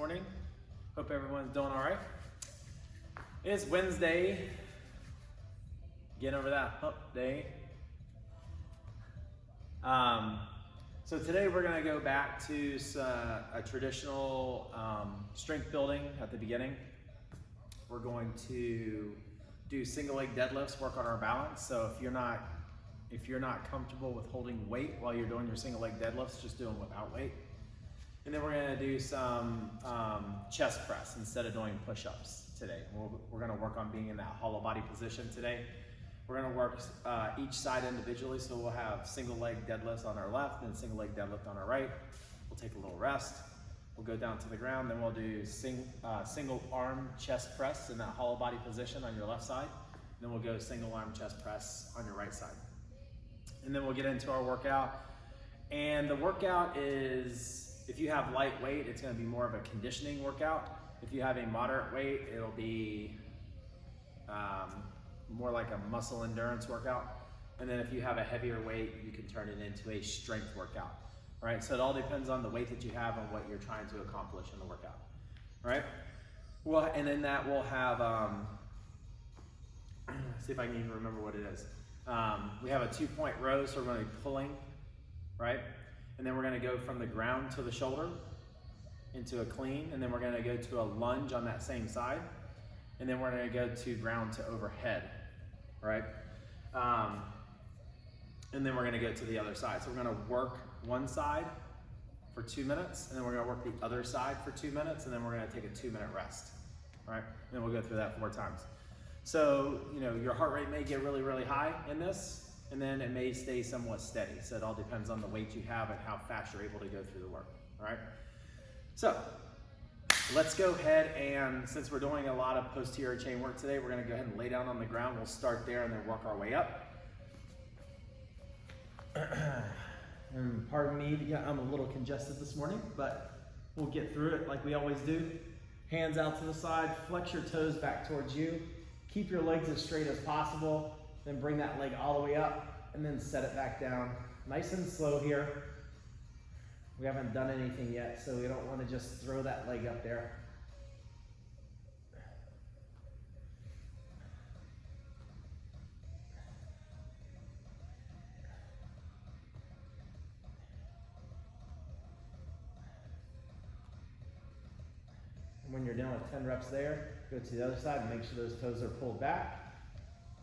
morning. Hope everyone's doing all right. It's Wednesday. Getting over that hump day. So today we're going to go back to a traditional strength building at the beginning. We're going to do single leg deadlifts, work on our balance. So if you're not comfortable with holding weight while you're doing your single leg deadlifts, just do them without weight. And then we're going to do some chest press instead of doing push-ups today. We're going to work on being in that hollow body position today. We're going to work each side individually, so we'll have single leg deadlifts on our left and single leg deadlift on our right. We'll take a little rest. We'll go down to the ground, then we'll do single arm chest press in that hollow body position on your left side. Then we'll go single arm chest press on your right side. And then we'll get into our workout. And the workout is, if you have light weight, it's going to be more of a conditioning workout. If you have a moderate weight, it'll be more like a muscle endurance workout. And then if you have a heavier weight, you can turn it into a strength workout. All right, so it all depends on the weight that you have and what you're trying to accomplish in the workout. All right, well, and in that we'll have, see if I can even remember what it is. We have a 2-point row, so we're going to be pulling, right? And then we're going to go from the ground to the shoulder into a clean, and then we're going to go to a lunge on that same side, and then we're going to go to ground to overhead, right? And then we're going to go to the other side. So we're going to work one side for 2 minutes, and then we're going to work the other side for 2 minutes, and then we're going to take a 2-minute rest, all right? And then we'll go through that 4 times. So, you know, your heart rate may get really, really high in this, and then it may stay somewhat steady. So it all depends on the weight you have and how fast you're able to go through the work, all right? So let's go ahead and, since we're doing a lot of posterior chain work today, we're going to go ahead and lay down on the ground. We'll start there and then work our way up. And pardon me, yeah, I'm a little congested this morning, but we'll get through it like we always do. Hands out to the side, flex your toes back towards you. Keep your legs as straight as possible, then bring that leg all the way up, and then set it back down. Nice and slow here. We haven't done anything yet, so we don't want to just throw that leg up there. When you're done with 10 reps there, go to the other side and make sure those toes are pulled back.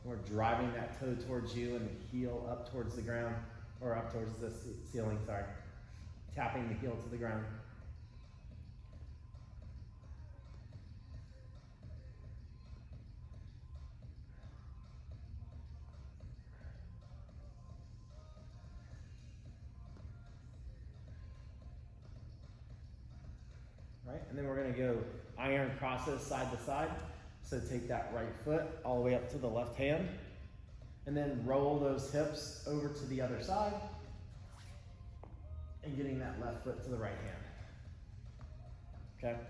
We're driving that toe towards you and the heel up towards the ground, or up towards the ceiling, sorry. Tapping the heel to the ground. Right, and then we're going to go iron crosses side to side. So take that right foot all the way up to the left hand, and then roll those hips over to the other side, and getting that left foot to the right hand. Okay,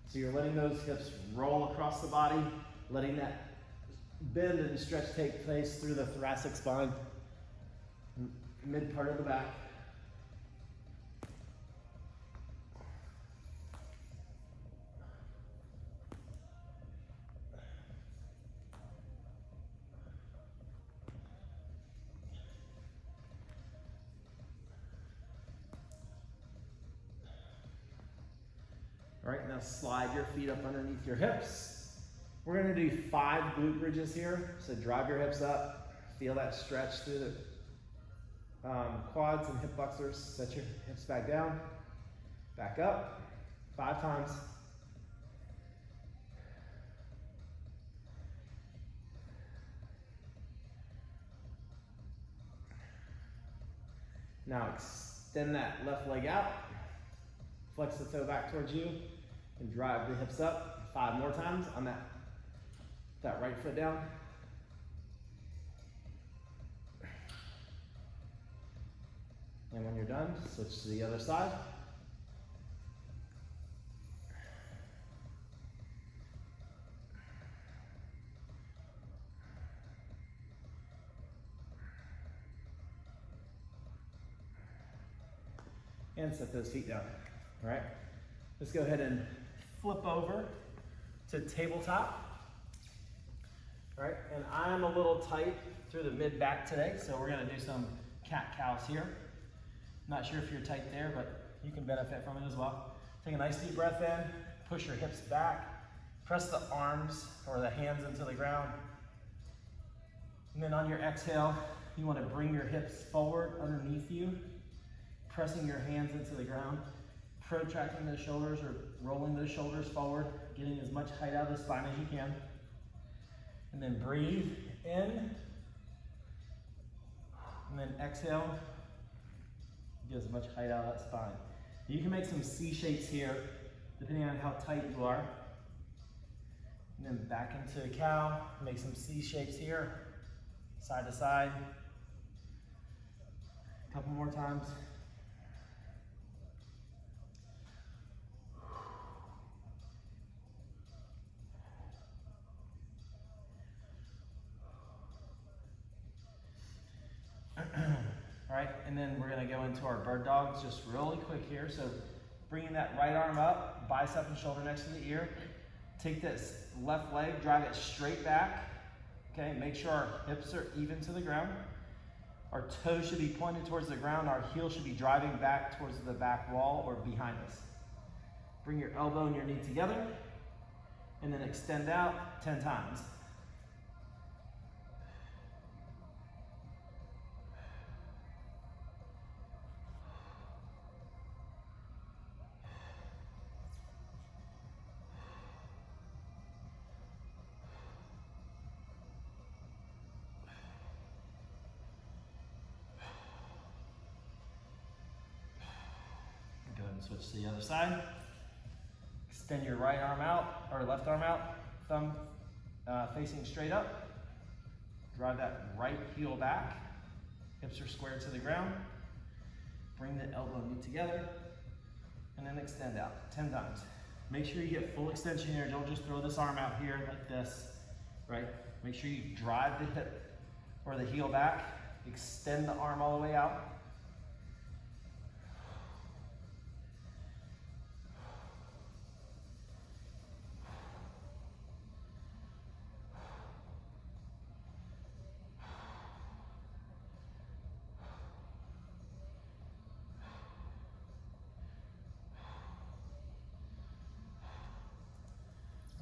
so you're letting those hips roll across the body, letting that bend and stretch take place through the thoracic spine, mid part of the back. All right, now slide your feet up underneath your hips. We're going to do 5 glute bridges here. So drive your hips up, feel that stretch through the quads and hip flexors. Set your hips back down, back up, 5 times. Now extend that left leg out, flex the toe back towards you, and drive the hips up 5 more times on that right foot down. And when you're done, switch to the other side. And set those feet down. All right, let's go ahead and flip over to tabletop. All right, and I'm a little tight through the mid back today, so we're gonna do some cat-cows here. Not sure if you're tight there, but you can benefit from it as well. Take a nice deep breath in, push your hips back, press the arms or the hands into the ground. And then on your exhale, you want to bring your hips forward underneath you, pressing your hands into the ground, protracting those shoulders or rolling those shoulders forward, getting as much height out of the spine as you can. And then breathe in, and then exhale, get as much height out of that spine. You can make some C shapes here, depending on how tight you are. And then back into a cow, make some C shapes here, side to side. A couple more times. All right, and then we're gonna go into our bird dogs just really quick here. So bringing that right arm up, bicep and shoulder next to the ear. Take this left leg, drive it straight back. Okay, make sure our hips are even to the ground. Our toes should be pointed towards the ground. Our heel should be driving back towards the back wall or behind us. Bring your elbow and your knee together, and then extend out 10 times. Switch to the other side. Extend your right arm out, or left arm out, thumb facing straight up. Drive that right heel back. Hips are squared to the ground. Bring the elbow and knee together, and then extend out 10 times. Make sure you get full extension here. Don't just throw this arm out here like this, right? Make sure you drive the hip or the heel back. Extend the arm all the way out.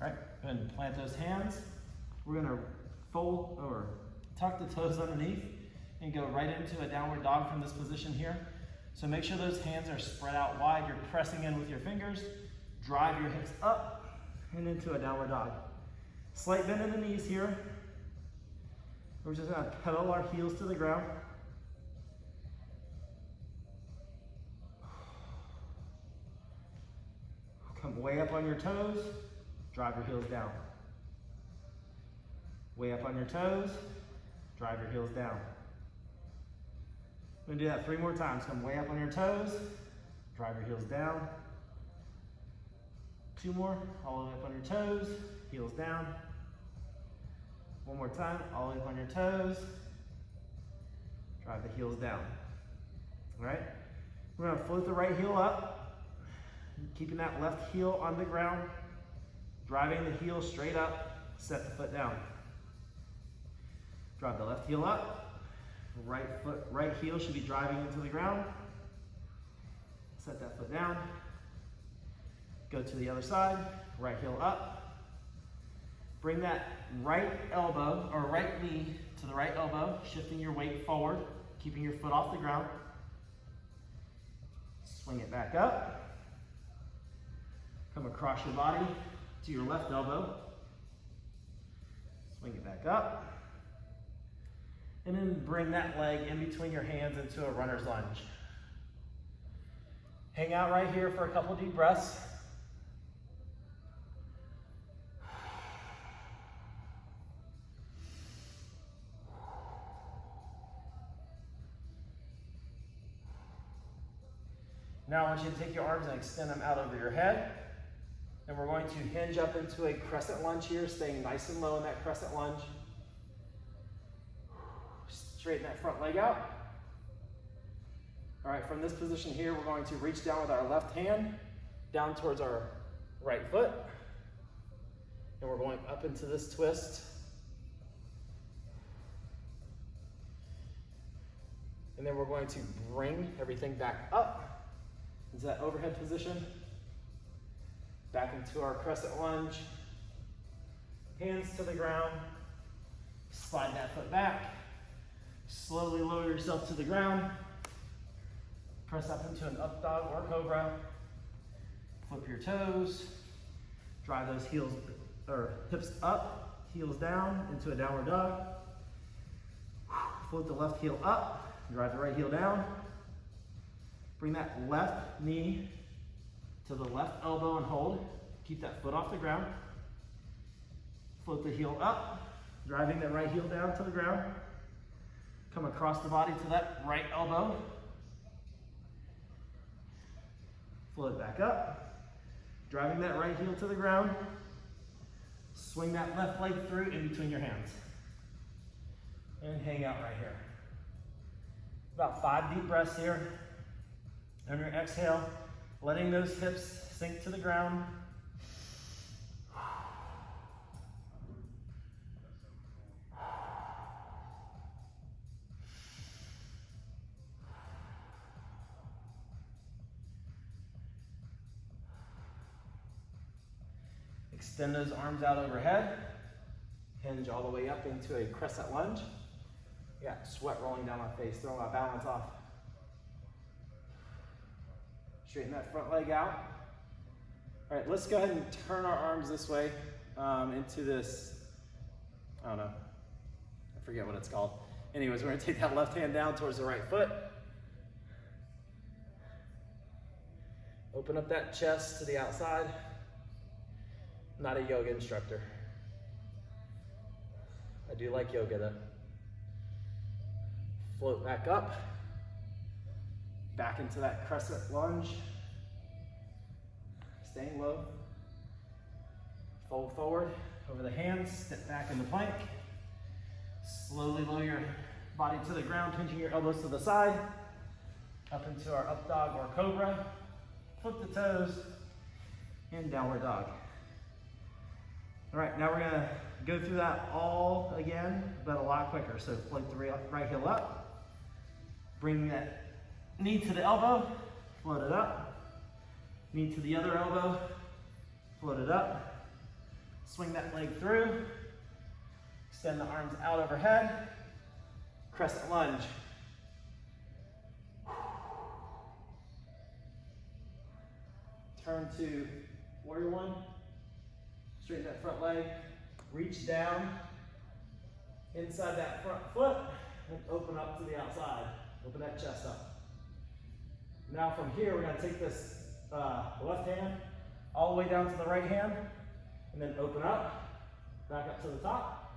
All right, go ahead and plant those hands. We're gonna fold or tuck the toes underneath and go right into a downward dog from this position here. So make sure those hands are spread out wide. You're pressing in with your fingers. Drive your hips up and into a downward dog. Slight bend in the knees here. We're just gonna pedal our heels to the ground. Come way up on your toes. Drive your heels down. Way up on your toes, drive your heels down. We're gonna do that 3 more times. Come way up on your toes, drive your heels down. 2 more, all the way up on your toes, heels down. 1 more time, all the way up on your toes, drive the heels down. All right? We're gonna float the right heel up, keeping that left heel on the ground. Driving the heel straight up, set the foot down. Drive the left heel up, right heel should be driving into the ground. Set that foot down. Go to the other side, right heel up. Bring that right elbow, or right knee to the right elbow, shifting your weight forward, keeping your foot off the ground. Swing it back up. Come across your body to your left elbow. Swing it back up. And then bring that leg in between your hands into a runner's lunge. Hang out right here for a couple deep breaths. Now I want you to take your arms and extend them out over your head. And we're going to hinge up into a crescent lunge here, staying nice and low in that crescent lunge. Straighten that front leg out. All right, from this position here, we're going to reach down with our left hand, down towards our right foot. And we're going up into this twist. And then we're going to bring everything back up into that overhead position. Back into our crescent lunge. Hands to the ground. Slide that foot back. Slowly lower yourself to the ground. Press up into an up dog or cobra. Flip your toes. Drive those heels or hips up, heels down into a downward dog. Float the left heel up. Drive the right heel down. Bring that left knee to the left elbow and hold. Keep that foot off the ground. Float the heel up, driving that right heel down to the ground. Come across the body to that right elbow. Float it back up, driving that right heel to the ground. Swing that left leg through in between your hands. And hang out right here. About 5 deep breaths here. On your exhale, letting those hips sink to the ground. Extend those arms out overhead. Hinge all the way up into a crescent lunge. Yeah, sweat rolling down my face, throwing my balance off. Straighten that front leg out. All right, let's go ahead and turn our arms this way into this, I don't know, I forget what it's called. Anyways, we're gonna take that left hand down towards the right foot. Open up that chest to the outside. Not a yoga instructor. I do like yoga though. Float back up. Back into that crescent lunge. Staying low. Fold forward over the hands. Step back into plank. Slowly lower your body to the ground, pinching your elbows to the side. Up into our up dog or cobra. Flip the toes. And downward dog. All right, now we're gonna go through that all again, but a lot quicker. So float the right heel up. Bring that knee to the elbow, float it up. Knee to the other elbow, float it up. Swing that leg through. Extend the arms out overhead. Crescent lunge. Turn to warrior one. Straighten that front leg. Reach down inside that front foot and open up to the outside. Open that chest up. Now from here, we're gonna take this left hand all the way down to the right hand and then open up, back up to the top,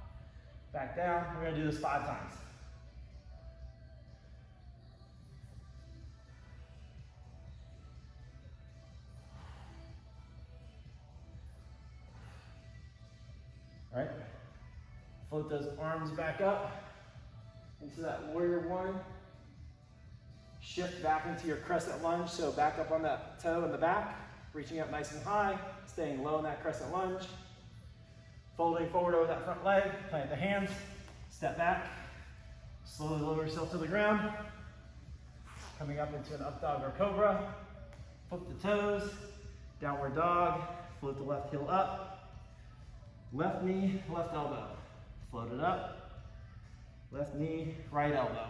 back down. We're gonna do this 5 times. All right, float those arms back up into that warrior one. Shift back into your crescent lunge, so back up on that toe in the back, reaching up nice and high, staying low in that crescent lunge. Folding forward over that front leg, plant the hands, step back, slowly lower yourself to the ground. Coming up into an up dog or cobra. Flip the toes, downward dog, float the left heel up. Left knee, left elbow. Float it up. Left knee, right elbow.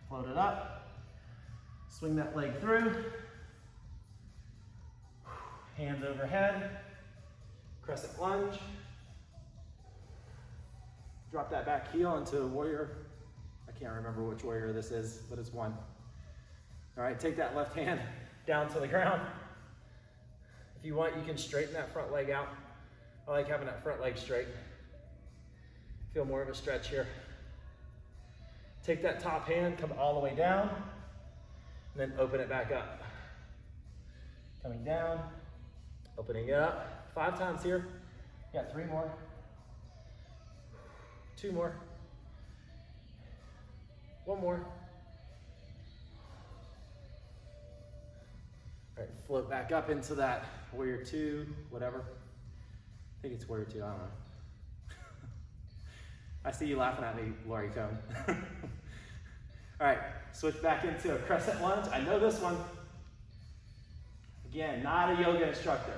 Float it up. Swing that leg through. Hands overhead. Crescent lunge. Drop that back heel into warrior. I can't remember which warrior this is, but it's one. All right, take that left hand down to the ground. If you want, you can straighten that front leg out. I like having that front leg straight. Feel more of a stretch here. Take that top hand, come all the way down, and then open it back up. Coming down, opening it up. 5 times here. Got 3 more. 2 more. 1 more. All right, float back up into that warrior 2, whatever. I think it's warrior 2, I don't know. I see you laughing at me, Lori Cone. All right, switch back into a crescent lunge. I know this one. Again, not a yoga instructor.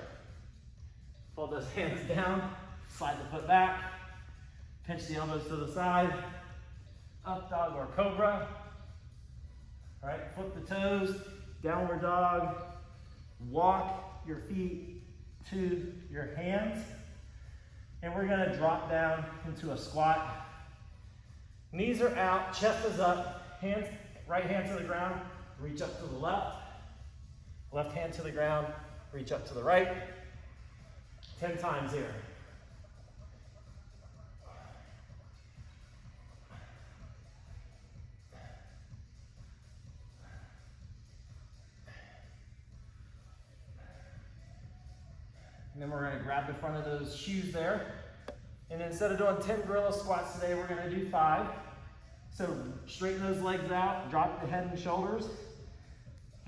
Fold those hands down, slide the foot back, pinch the elbows to the side, up dog or cobra. All right, flip the toes, downward dog, walk your feet to your hands, and we're gonna drop down into a squat. Knees are out, chest is up, hands, right hand to the ground, reach up to the left, left hand to the ground, reach up to the right, 10 times here. And then we're going to grab the front of those shoes there. And instead of doing 10 gorilla squats today, we're going to do 5. So straighten those legs out, drop the head and shoulders.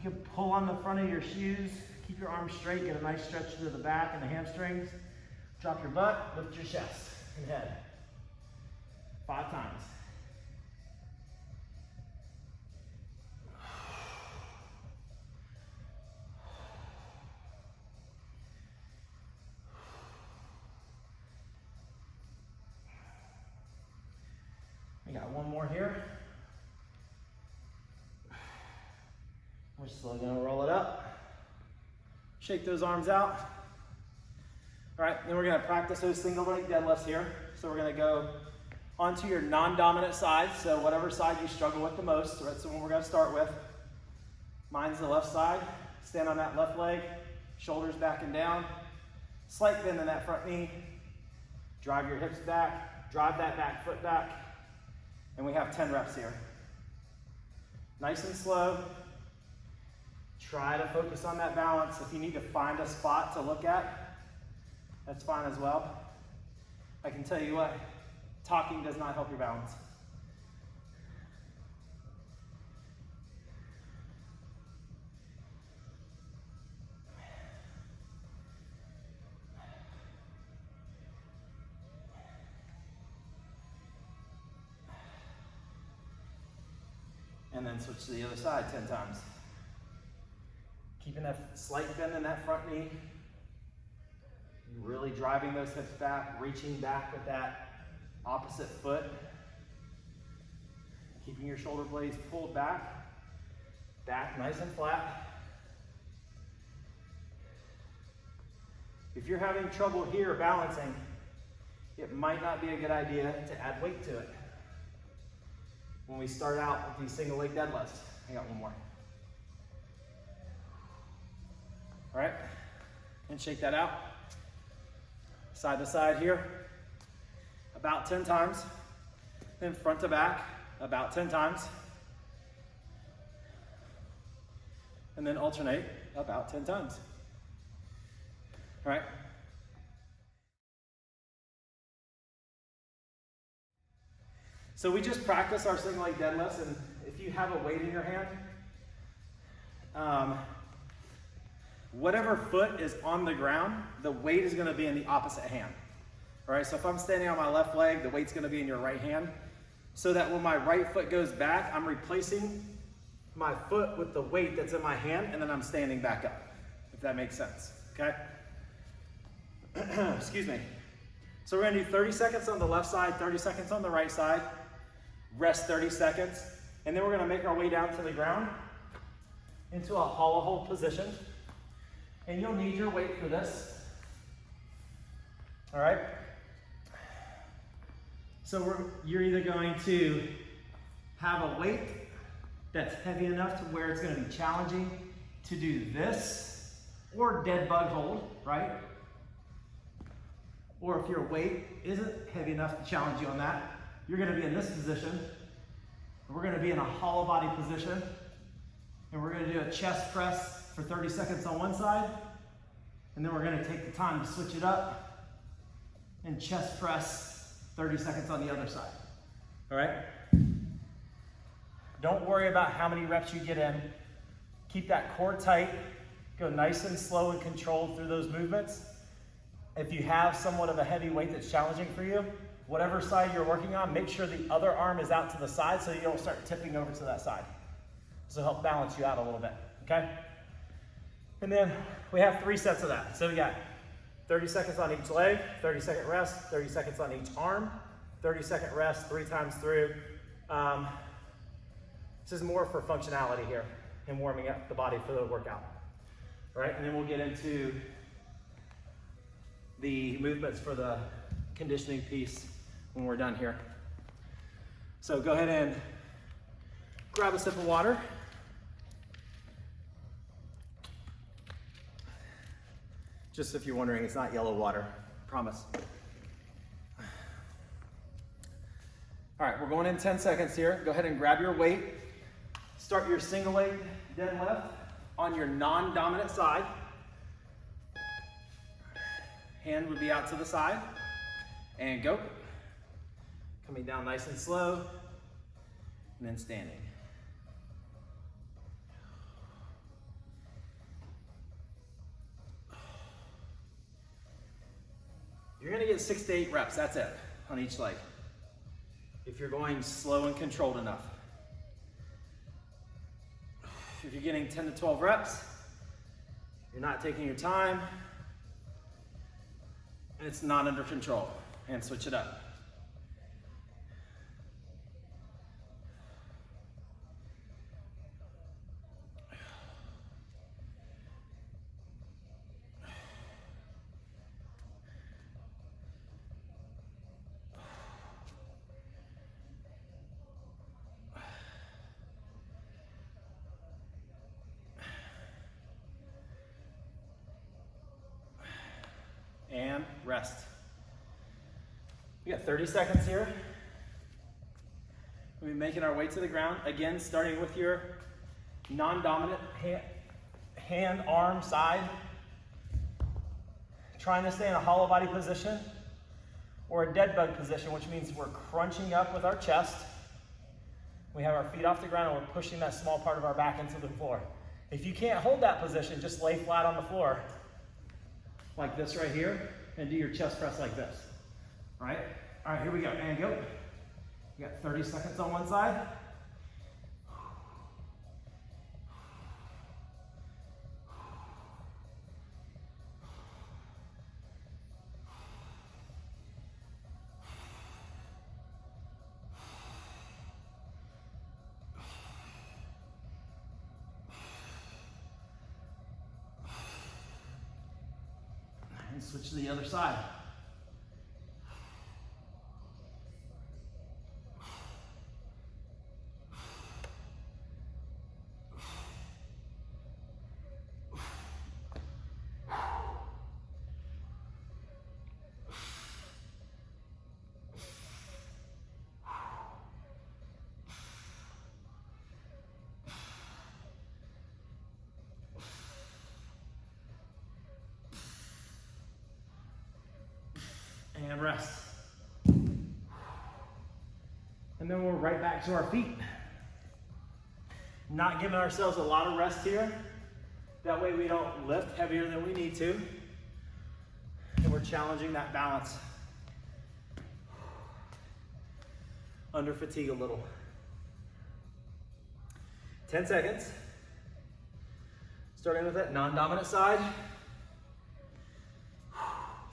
You can pull on the front of your shoes, keep your arms straight, get a nice stretch to the back and the hamstrings. Drop your butt, lift your chest and head. 5 times. We got one more here. We're slowly gonna roll it up. Shake those arms out. All right, then we're gonna practice those single leg deadlifts here. So we're gonna go onto your non-dominant side. So whatever side you struggle with the most, so that's the one we're gonna start with. Mine's the left side. Stand on that left leg, shoulders back and down. Slight bend in that front knee. Drive your hips back, drive that back foot back. And we have 10 reps here. Nice and slow. Try to focus on that balance. If you need to find a spot to look at, that's fine as well. I can tell you what, talking does not help your balance. And then switch to the other side 10 times. Keeping that slight bend in that front knee. Really driving those hips back, reaching back with that opposite foot. Keeping your shoulder blades pulled back. Back nice and flat. If you're having trouble here balancing, it might not be a good idea to add weight to it. When we start out with these single leg deadlifts. I got one more. All right, and shake that out. Side to side here, about 10 times. Then front to back, about 10 times. And then alternate about 10 times. All right. So we just practiced our single leg deadlifts, and if you have a weight in your hand, whatever foot is on the ground, the weight is gonna be in the opposite hand. All right, so if I'm standing on my left leg, the weight's gonna be in your right hand, so that when my right foot goes back, I'm replacing my foot with the weight that's in my hand, and then I'm standing back up, if that makes sense, okay? Excuse me. So we're gonna do 30 seconds on the left side, 30 seconds on the right side, rest 30 seconds, and then we're gonna make our way down to the ground into a hollow hold position. And you'll need your weight for this. All right? So you're either going to have a weight that's heavy enough to where it's gonna be challenging to do this, or dead bug hold, right? Or if your weight isn't heavy enough to challenge you on that, you're gonna be in this position, and we're gonna be in a hollow body position, and we're gonna do a chest press for 30 seconds on one side, and then we're gonna take the time to switch it up and chest press 30 seconds on the other side, all right? Don't worry about how many reps you get in. Keep that core tight, Go nice and slow and controlled through those movements. If you have somewhat of a heavy weight that's challenging for you, whatever side you're working on, make sure the other arm is out to the side so you don't start tipping over to that side. This will help balance you out a little bit, okay? And then we have 3 sets of that. So we got 30 seconds on each leg, 30-second rest, 30 seconds on each arm, 30-second rest 3 times through. This is more for functionality here and warming up the body for the workout. All right, and then we'll get into the movements for the conditioning piece when we're done here. So go ahead and grab a sip of water. Just if you're wondering, it's not yellow water, promise. All right, we're going in 10 seconds here. Go ahead and grab your weight. Start your single leg deadlift on your non-dominant side. Hand would be out to the side. And go. Coming down nice and slow. And then standing. You're gonna get 6 to 8 reps, that's it, on each leg. If you're going slow and controlled enough. If you're getting 10 to 12 reps, you're not taking your time, and it's not under control, and switch it up. And rest. We got 30 seconds here. We'll be making our way to the ground. Again, starting with your non-dominant hand, arm, side. Trying to stay in a hollow body position or a dead bug position, which means we're crunching up with our chest. We have our feet off the ground and we're pushing that small part of our back into the floor. If you can't hold that position, just lay flat on the floor. Like this right here, and do your chest press like this. All right? All right, here we go, and go. You got 30 seconds on one side. And switch to the other side. And rest. And then we're right back to our feet. Not giving ourselves a lot of rest here. That way we don't lift heavier than we need to. And we're challenging that balance. Under fatigue a little. 10 seconds. Starting with that non-dominant side.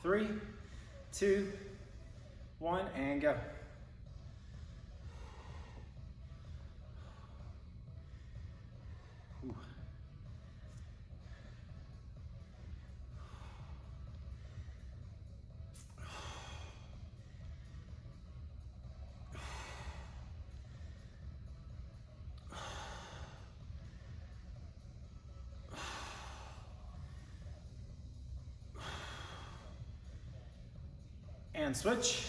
3, 2, 1, and go. Ooh. And switch.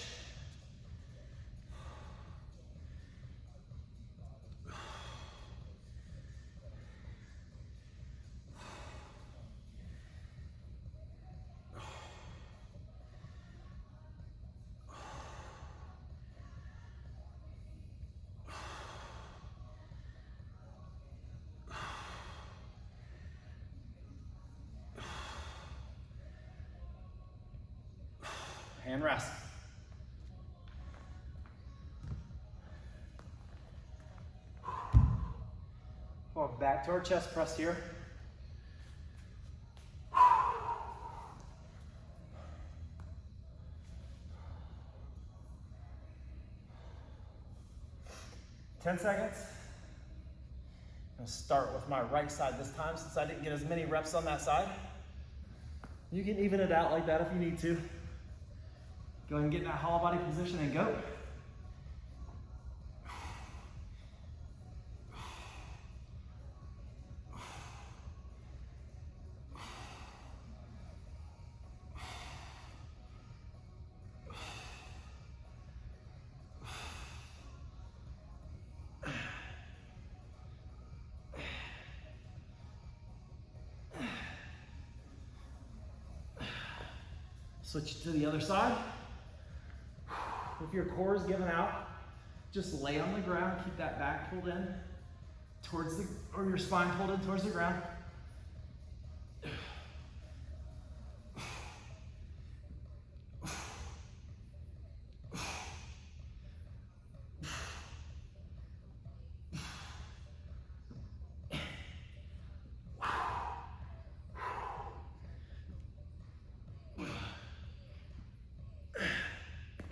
and rest. Well, back to our chest press here. Ten seconds. I'm gonna start with my right side this time since I didn't get as many reps on that side. You can even it out like that if you need to. Go ahead and get in that hollow body position and go. Switch to the other side. If your core is giving out, just lay on the ground, keep that back pulled in towards the, or your spine pulled in towards the ground.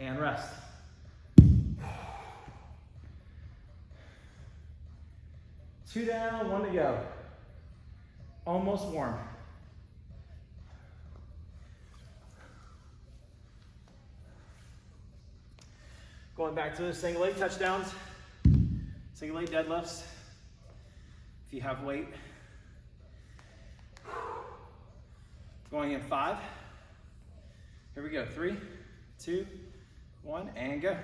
And rest. 2 down, 1 to go. Almost warm. Going back to the single leg touchdowns, single leg deadlifts. If you have weight. Going in 5. Here we go. 3, 2, 1, and go.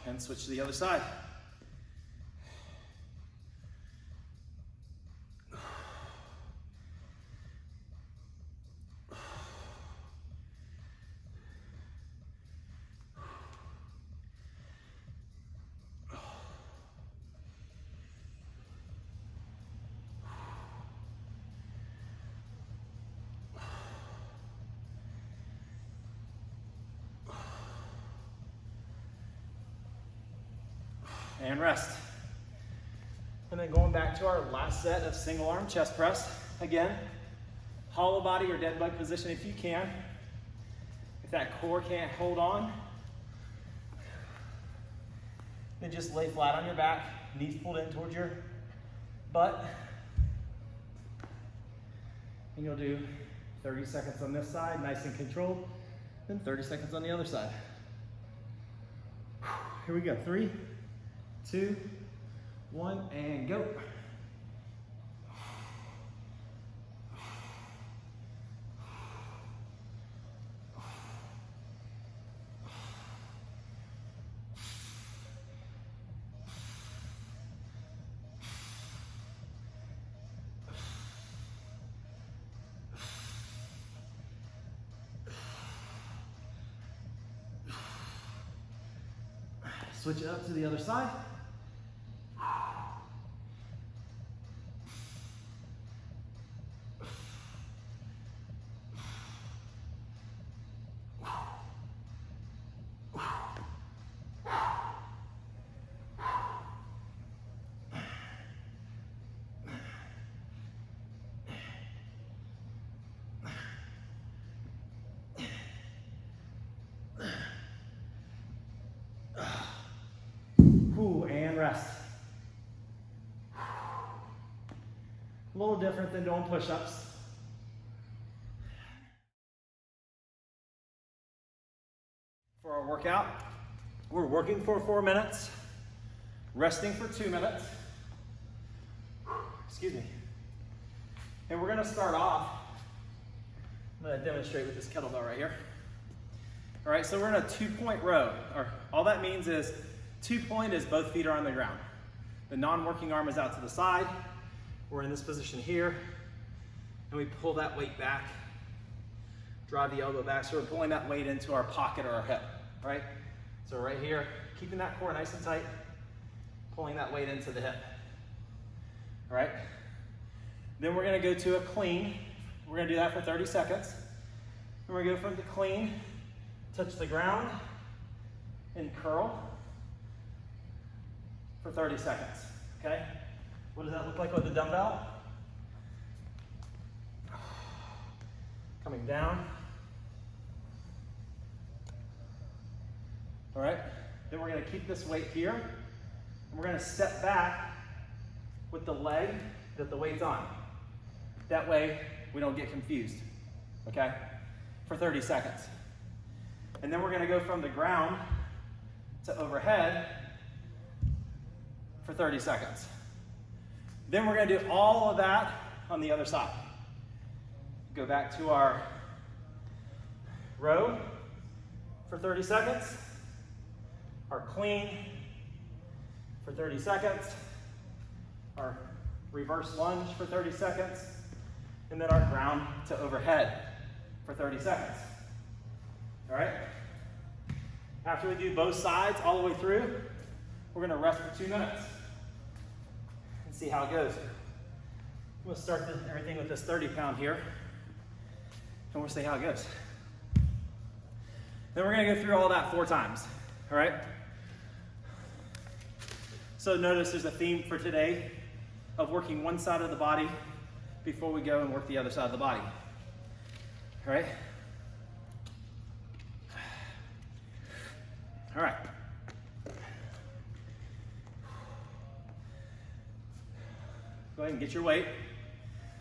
And switch to the other side. And rest. And then going back to our last set of single arm chest press. Again, hollow body or dead bug position if you can. If that core can't hold on, then just lay flat on your back, knees pulled in towards your butt. And you'll do 30 seconds on this side, nice and controlled, then 30 seconds on the other side. Here we go, 3, 2, 1, and go. Switch it up to the other side. And rest. A little different than doing push-ups. For our workout, we're working for 4 minutes, resting for 2 minutes. Excuse me. And we're gonna start off, I'm gonna demonstrate with this kettlebell right here. All right, so we're in a 2-point row. All that means is 2-point is both feet are on the ground. The non-working arm is out to the side. We're in this position here, and we pull that weight back, drive the elbow back, so we're pulling that weight into our pocket or our hip, right? So right here, keeping that core nice and tight, pulling that weight into the hip, all right? Then we're gonna go to a clean. We're gonna do that for 30 seconds. And we're gonna go from the clean, touch the ground, and curl for 30 seconds, okay? What does that look like with the dumbbell? Coming down. All right, then we're gonna keep this weight here, and we're gonna step back with the leg that the weight's on. That way, we don't get confused, okay? For 30 seconds. And then we're gonna go from the ground to overhead for 30 seconds. Then we're gonna do all of that on the other side. Go back to our row for 30 seconds, our clean for 30 seconds, our reverse lunge for 30 seconds, and then our ground to overhead for 30 seconds. All right? After we do both sides all the way through, we're gonna rest for 2 minutes and see how it goes. We'll start everything with this 30-pound here, and we'll see how it goes. Then we're gonna go through all that 4 times, all right? So notice there's a theme for today of working one side of the body before we go and work the other side of the body, all right? All right. Go ahead and get your weight.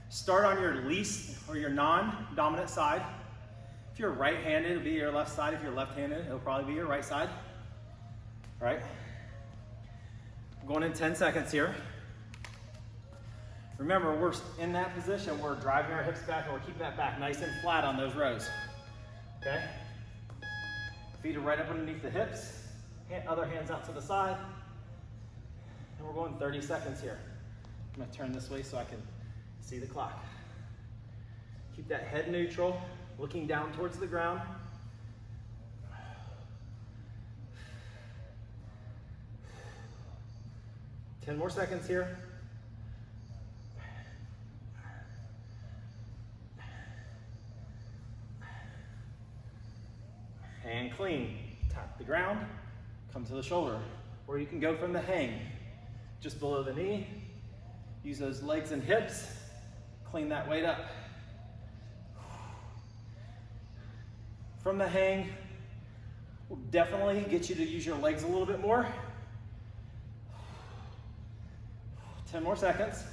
Start on your least or your non-dominant side. If you're right-handed, it'll be your left side. If you're left-handed, it'll probably be your right side. All right. I'm going in 10 seconds here. Remember, we're in that position. We're driving our hips back and we're keeping that back nice and flat on those rows. Okay? Feet are right up underneath the hips. Other hands out to the side. And we're going 30 seconds here. I'm going to turn this way so I can see the clock. Keep that head neutral, looking down towards the ground. Ten more seconds here. And clean. Tap the ground, come to the shoulder. Or you can go from the hang, just below the knee. Use those legs and hips, clean that weight up. From the hang, will definitely get you to use your legs a little bit more. 10 more seconds.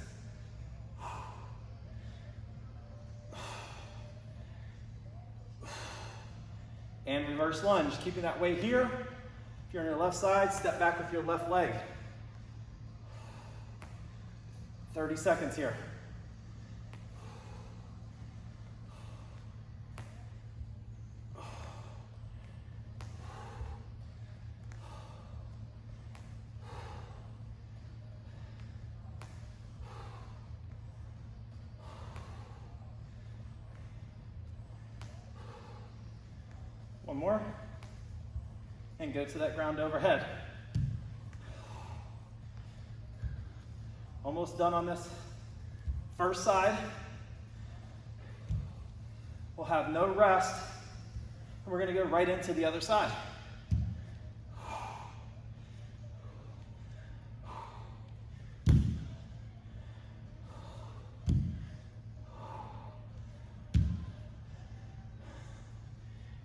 And reverse lunge, keeping that weight here. If you're on your left side, step back with your left leg. 30 seconds here. One more, and go to that ground overhead. Almost done on this first side. We'll have no rest, and we're gonna go right into the other side.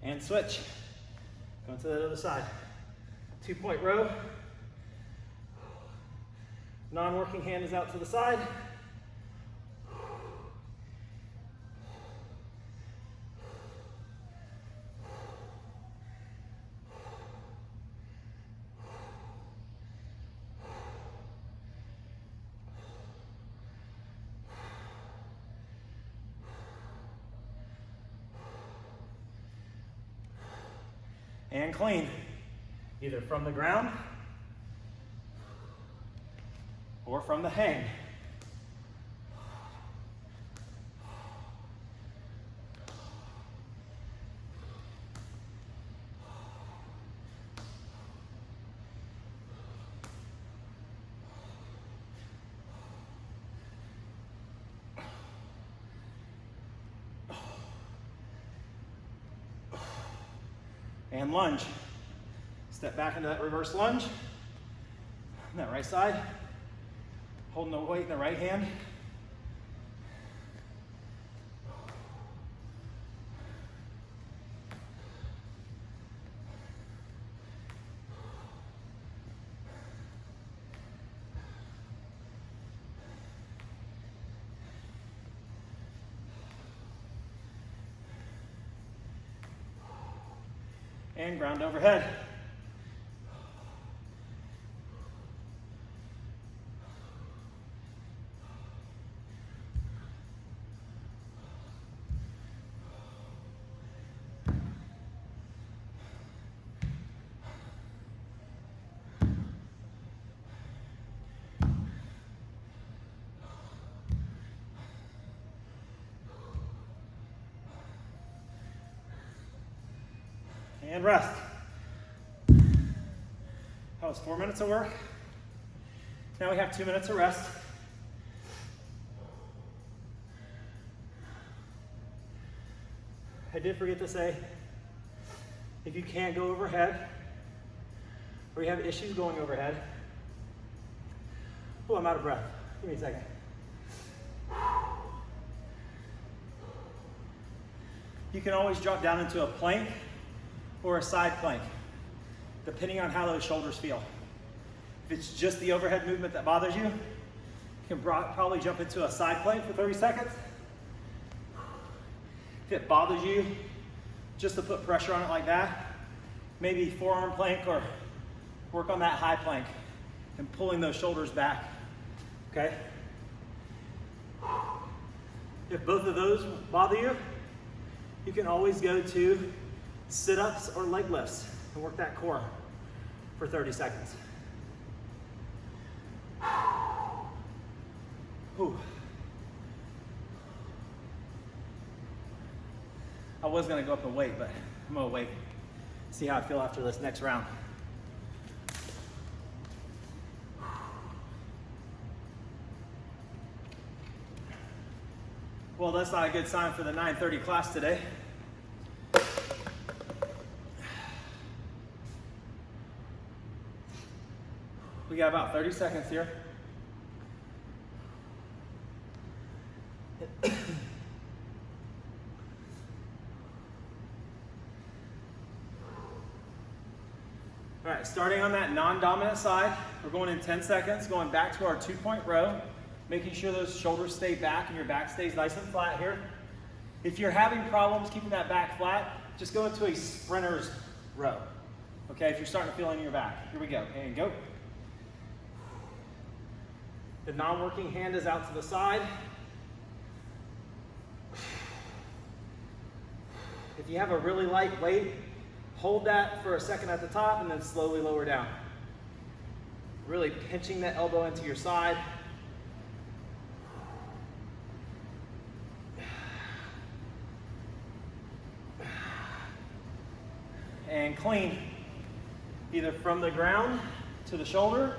And switch. Going to the other side. 2-point row. Non-working hand is out to the side. And clean, either from the ground from the hang. And lunge. Step back into that reverse lunge. On that right side. Holding the weight in the right hand. And ground overhead. And rest. That was 4 minutes of work. Now we have 2 minutes of rest. I did forget to say, if you can't go overhead, or you have issues going overhead, oh, I'm out of breath. Give me a second. You can always drop down into a plank or a side plank, depending on how those shoulders feel. If it's just the overhead movement that bothers you, you can probably jump into a side plank for 30 seconds. If it bothers you, just to put pressure on it like that, maybe forearm plank or work on that high plank and pulling those shoulders back, okay? If both of those bother you, you can always go to sit-ups or leg lifts and work that core for 30 seconds. Whew. I was gonna go up and wait, but I'm gonna wait. See how I feel after this next round. Well, that's not a good sign for the 9:30 class today. We got about 30 seconds here. All right, starting on that non-dominant side, we're going in 10 seconds, going back to our 2-point row, making sure those shoulders stay back and your back stays nice and flat here. If you're having problems keeping that back flat, just go into a sprinter's row. Okay, if you're starting to feel it in your back. Here we go, and go. The non-working hand is out to the side. If you have a really light weight, hold that for a second at the top and then slowly lower down. Really pinching that elbow into your side. And clean, either from the ground to the shoulder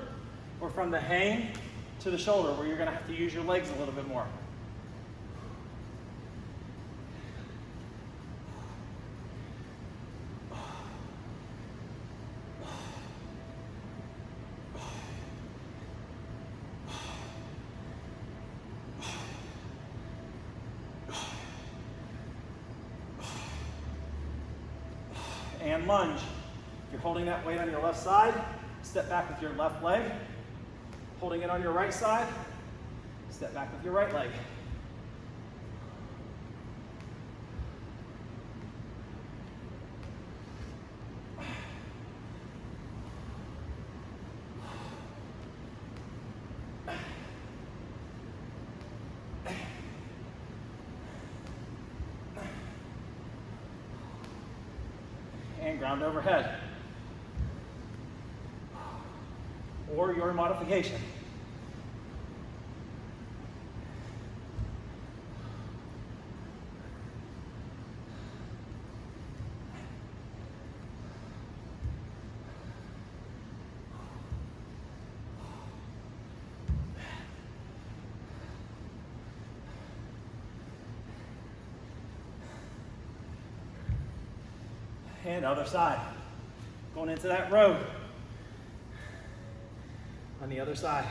or from the hang to the shoulder, where you're gonna have to use your legs a little bit more. And lunge. If you're holding that weight on your left side, step back with your left leg. Holding it on your right side, step back with your right leg. And ground overhead. Or your modification. And other side. Going into that row. On the other side.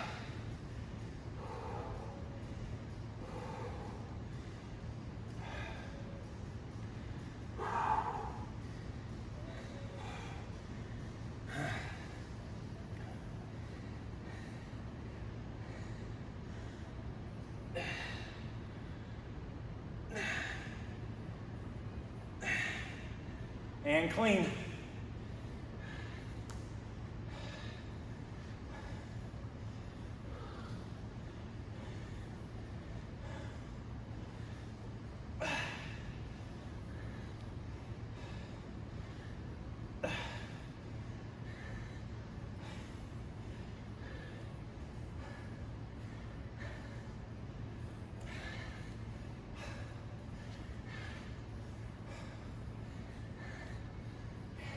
And clean.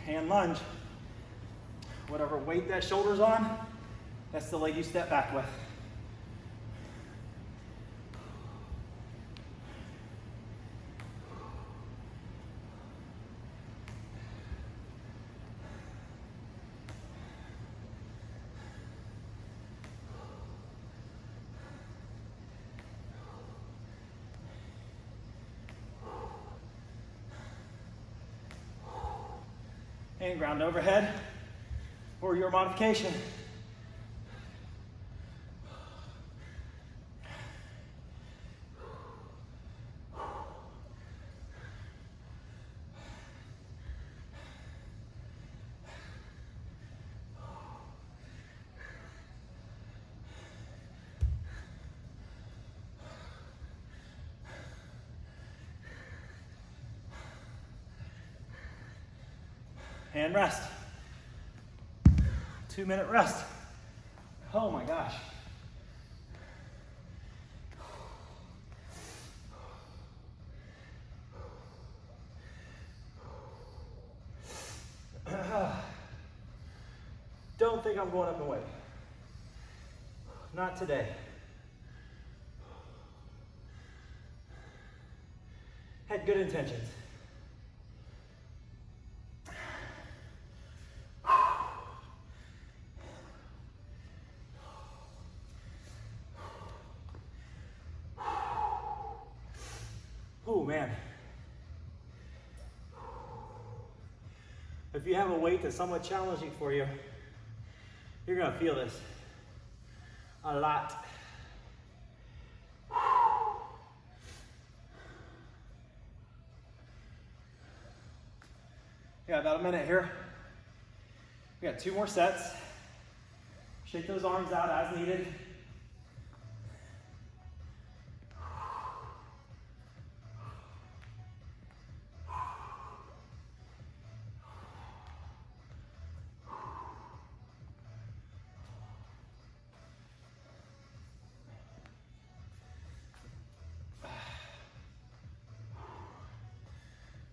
And lunge. Whatever weight that shoulder's on, that's the leg you step back with. And ground overhead or your modification. And rest. 2-minute rest. Oh my gosh. Don't think I'm going up in weight. Not today. Had good intentions. Oh man. If you have a weight that's somewhat challenging for you, you're gonna feel this a lot. Yeah, about a minute here. We got 2 more sets. Shake those arms out as needed.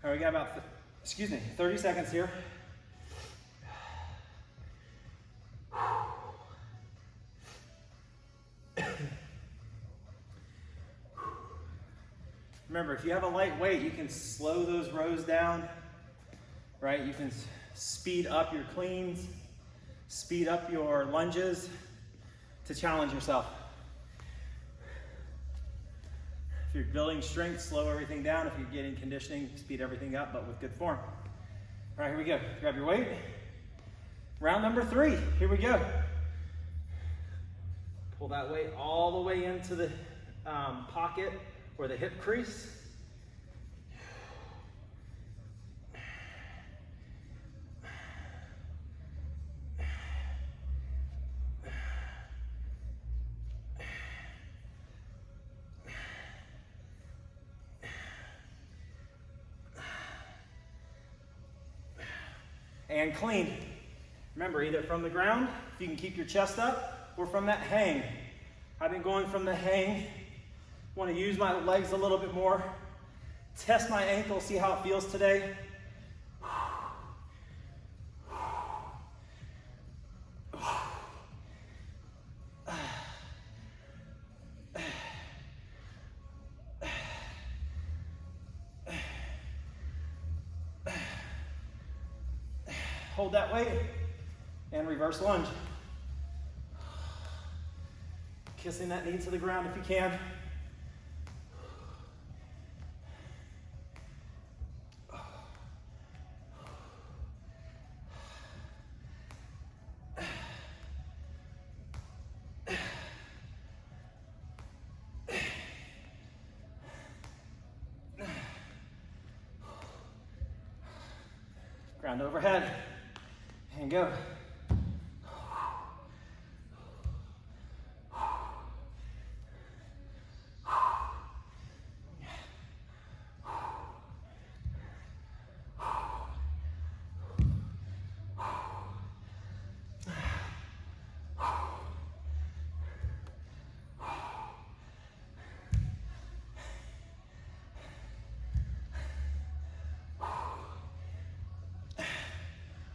All right, we got about, 30 seconds here. Remember, if you have a light weight, you can slow those rows down, right? You can speed up your cleans, speed up your lunges to challenge yourself. If you're building strength, slow everything down. If you're getting conditioning, speed everything up, but with good form. All right, here we go. Grab your weight. Round number 3, here we go. Pull that weight all the way into the pocket or the hip crease. And clean. Remember, either from the ground, if you can keep your chest up, or from that hang. I've been going from the hang. Want to use my legs a little bit more. Test my ankle, see how it feels today. hold that weight, and reverse lunge. Kissing that knee to the ground if you can. Ground overhead, and go.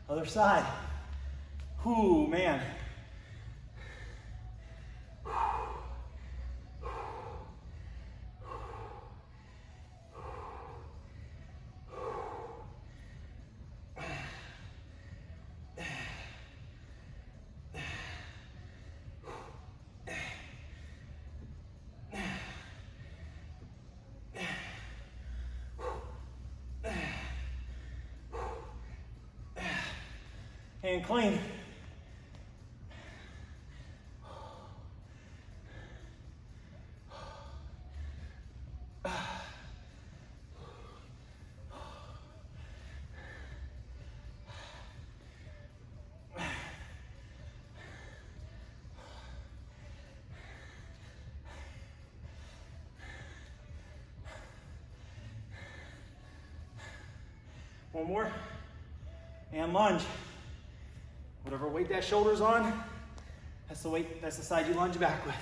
Other side. Whoo, man. And clean. One more. And lunge. Whatever weight that shoulder's on, that's the weight, that's the side you lunge back with.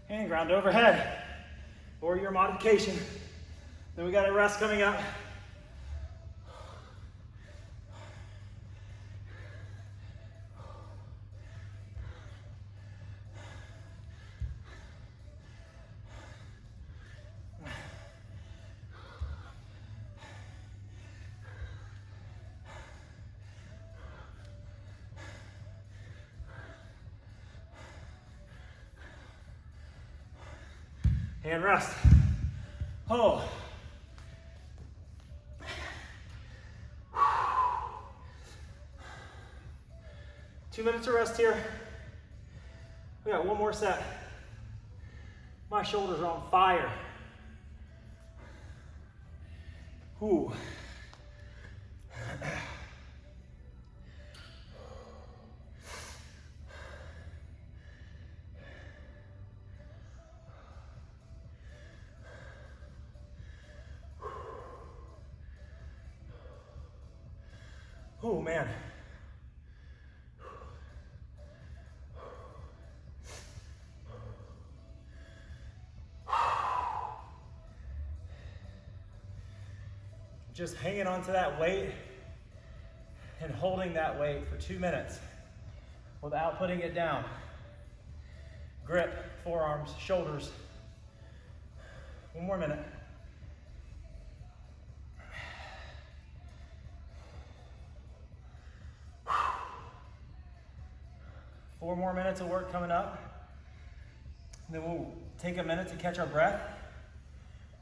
And ground overhead. Or your modification. Then we got a rest coming up. And rest. Oh. Two minutes of rest here. We got one more set. My shoulders are on fire. Ooh. Oh man. Just hanging on to that weight and holding that weight for 2 minutes without putting it down. Grip, forearms, shoulders. One more minute. Four more minutes of work coming up. And then we'll take a minute to catch our breath.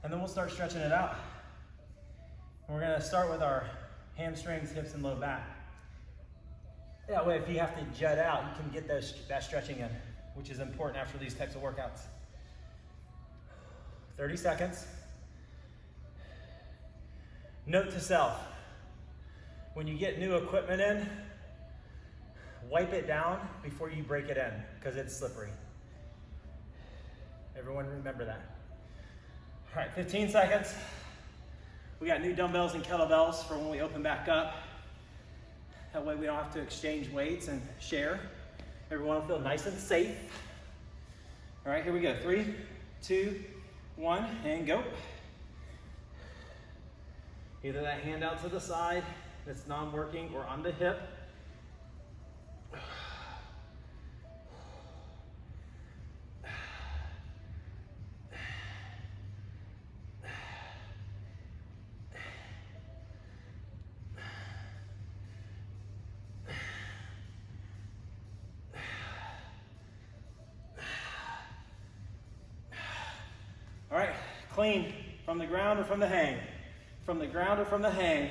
And then we'll start stretching it out. And we're gonna start with our hamstrings, hips, and low back. That way, if you have to jet out, you can get that stretching in, which is important after these types of workouts. 30 seconds. Note to self, when you get new equipment in, wipe it down before you break it in, because it's slippery. Everyone remember that. All right, 15 seconds. We got new dumbbells and kettlebells for when we open back up. That way we don't have to exchange weights and share. Everyone will feel nice and safe. All right, here we go. 3, 2, 1, and go. Either that hand out to the side that's non-working or on the hip. All right, clean from the ground or from the hang. From the ground or from the hang.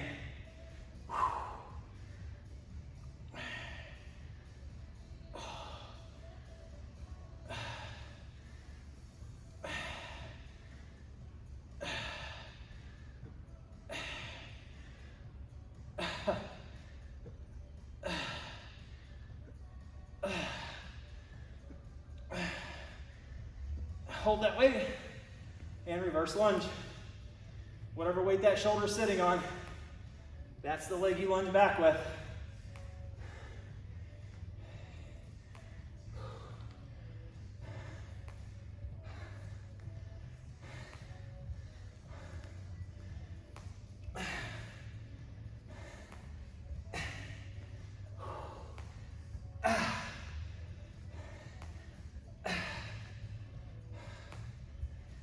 Hold that weight and reverse lunge. Whatever weight that shoulder's sitting on, that's the leg you lunge back with.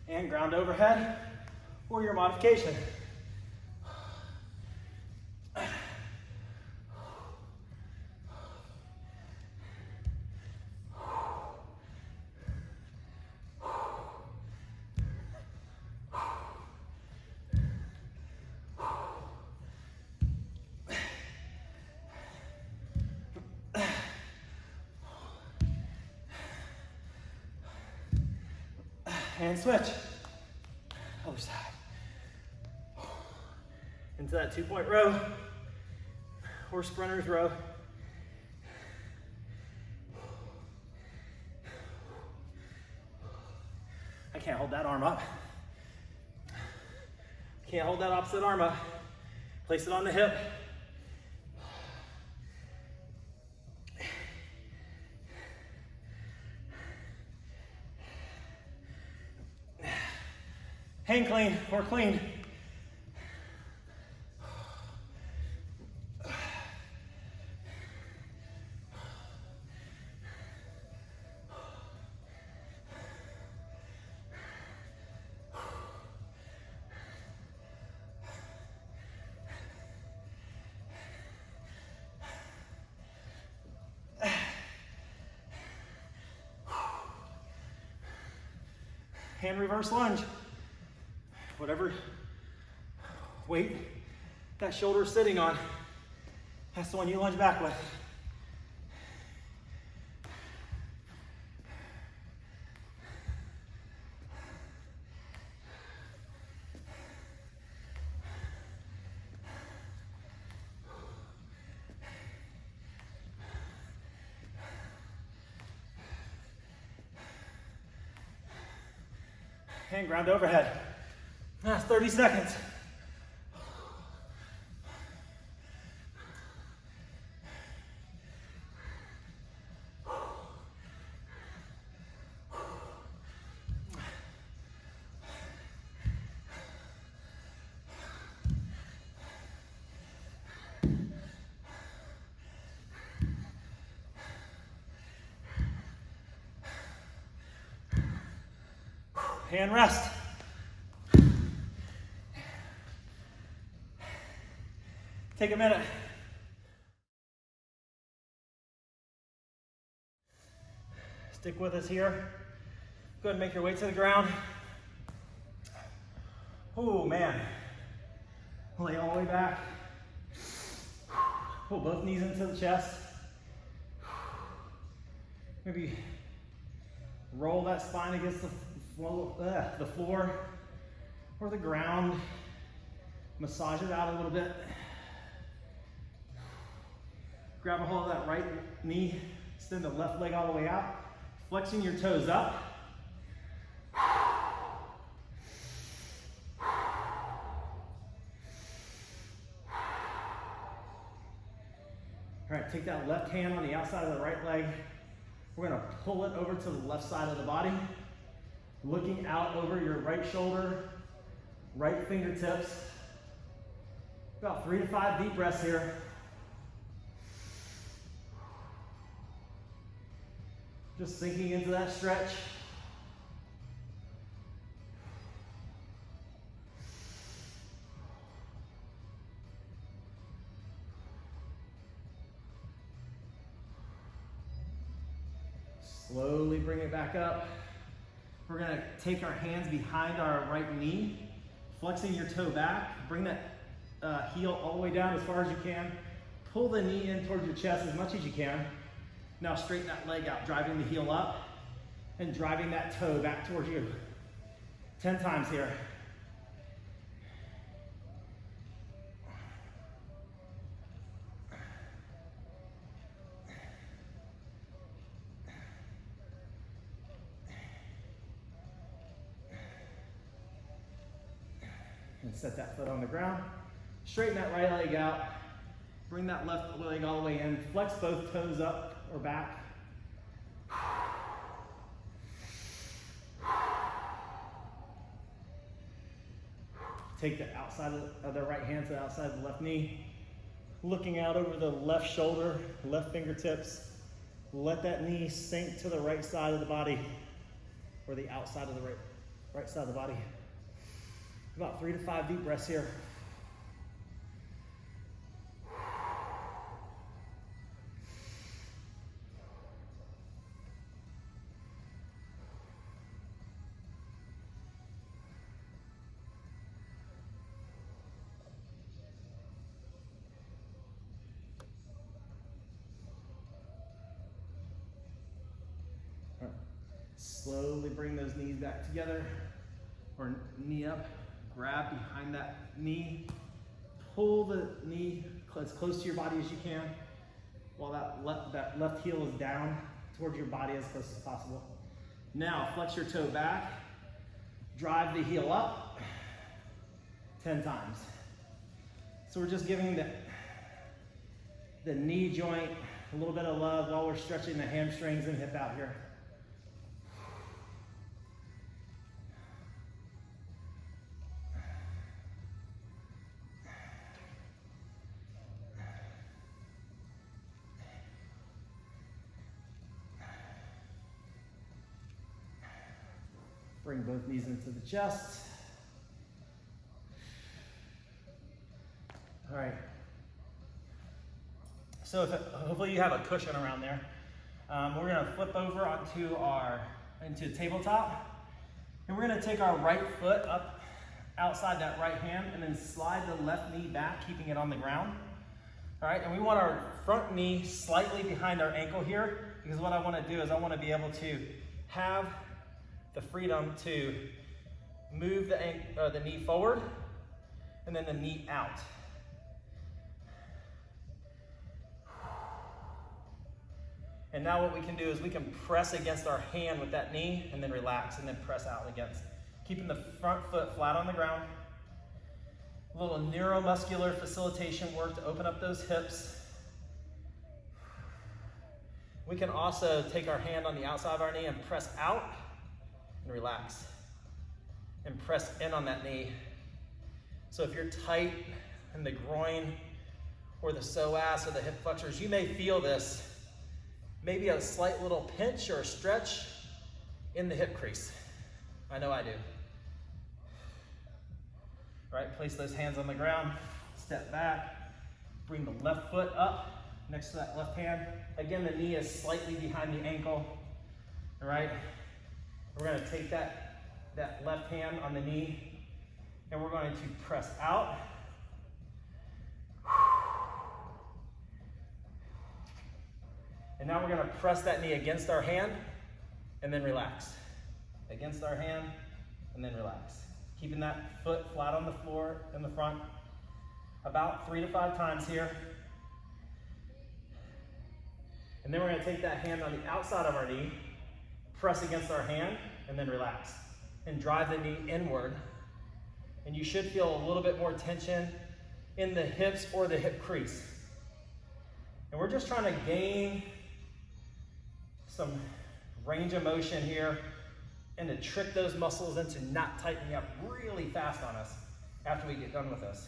And ground overhead or your modification. And switch. Other side. Into that 2-point row or sprinter's row. I can't hold that arm up. Can't hold that opposite arm up. Place it on the hip. Hang clean or clean. Hand reverse lunge. Whatever weight that shoulder is sitting on, that's the one you lunge back with. And ground overhead. That's 30 seconds. And rest. Take a minute. Stick with us here. Go ahead and make your way to the ground. Oh man. Lay all the way back. Pull both knees into the chest. Maybe roll that spine against the floor or the ground. Massage it out a little bit. Grab a hold of that right knee, extend the left leg all the way out, flexing your toes up. All right, take that left hand on the outside of the right leg. We're gonna pull it over to the left side of the body. Looking out over your right shoulder, right fingertips. About 3 to 5 deep breaths here. Just sinking into that stretch. Slowly bring it back up. We're gonna take our hands behind our right knee, flexing your toe back. Bring that heel all the way down as far as you can. Pull the knee in towards your chest as much as you can. Now straighten that leg out, driving the heel up and driving that toe back towards you. 10 times here. And set that foot on the ground. Straighten that right leg out. Bring that left leg all the way in. Flex both toes up or back. Take the outside of the right hand to the outside of the left knee. Looking out over the left shoulder, left fingertips. Let that knee sink to the right side of the body, or the outside of the right side of the body. About 3 to 5 deep breaths here. Slowly bring those knees back together, or knee up. Grab behind that knee. Pull the knee as close to your body as you can, while that left heel is down towards your body as close as possible. Now flex your toe back. Drive the heel up 10 times. So we're just giving the knee joint a little bit of love while we're stretching the hamstrings and hip out here. Bring both knees into the chest. All right. So hopefully you have a cushion around there. We're gonna flip over into tabletop. And we're gonna take our right foot up outside that right hand and then slide the left knee back, keeping it on the ground. All right, and we want our front knee slightly behind our ankle here, because what I wanna do is I wanna be able to have the freedom to move the knee forward and then the knee out. And now what we can do is we can press against our hand with that knee and then relax and then press out against. Keeping the front foot flat on the ground. A little neuromuscular facilitation work to open up those hips. We can also take our hand on the outside of our knee and press out and relax, and press in on that knee. So if you're tight in the groin or the psoas or the hip flexors, you may feel this, maybe a slight little pinch or a stretch in the hip crease. I know I do. All right, place those hands on the ground, step back, bring the left foot up next to that left hand. Again, the knee is slightly behind the ankle, all right? We're going to take that left hand on the knee and we're going to press out. And now we're going to press that knee against our hand and then relax. Against our hand and then relax. Keeping that foot flat on the floor in the front. About 3 to 5 times here. And then we're going to take that hand on the outside of our knee, press against our hand, and then relax. And drive the knee inward. And you should feel a little bit more tension in the hips or the hip crease. And we're just trying to gain some range of motion here and to trick those muscles into not tightening up really fast on us after we get done with this.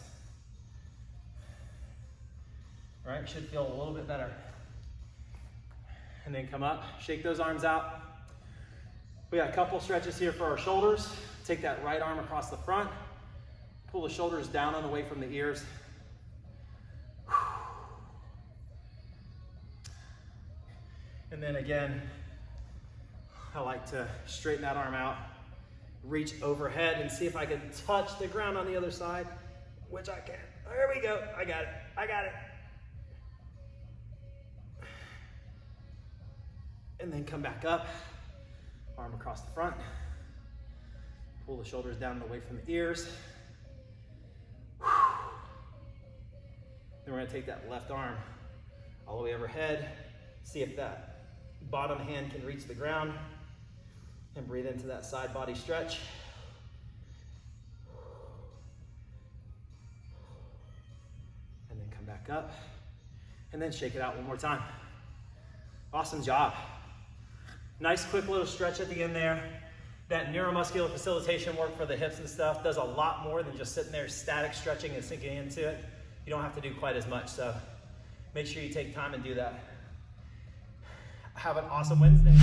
All right, should feel a little bit better. And then come up, shake those arms out. We got a couple stretches here for our shoulders. Take that right arm across the front, pull the shoulders down and away from the ears. And then again, I like to straighten that arm out, reach overhead and see if I can touch the ground on the other side, which I can. There we go, I got it, I got it. And then come back up, arm across the front, pull the shoulders down and away from the ears. Then we're gonna take that left arm all the way overhead, see if that bottom hand can reach the ground, and breathe into that side body stretch. And then come back up, and then shake it out one more time. Awesome job. Nice quick little stretch at the end there. That neuromuscular facilitation work for the hips and stuff does a lot more than just sitting there static stretching and sinking into it. You don't have to do quite as much, so make sure you take time and do that. Have an awesome Wednesday.